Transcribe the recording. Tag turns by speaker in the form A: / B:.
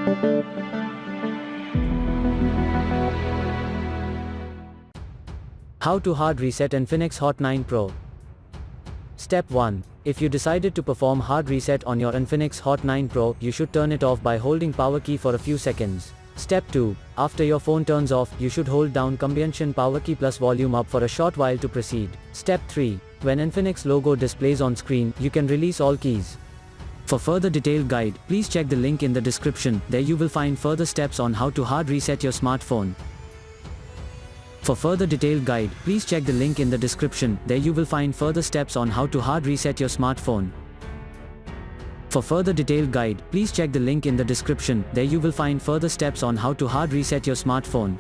A: How to hard reset Infinix Hot 9 Pro. Step 1. If you decided to perform hard reset on your Infinix Hot 9 Pro, you should turn it off by holding power key for a few seconds. Step 2. After your phone turns off, you should hold down combination power key plus volume up for a short while to proceed. Step 3. When Infinix logo displays on screen, you can release all keys. For further detailed guide, please check the link in the description. There you will find further steps on how to hard reset your smartphone. For further detailed guide, please check the link in the description. There you will find further steps on how to hard reset your smartphone. For further detailed guide, please check the link in the description. There you will find further steps on how to hard reset your smartphone.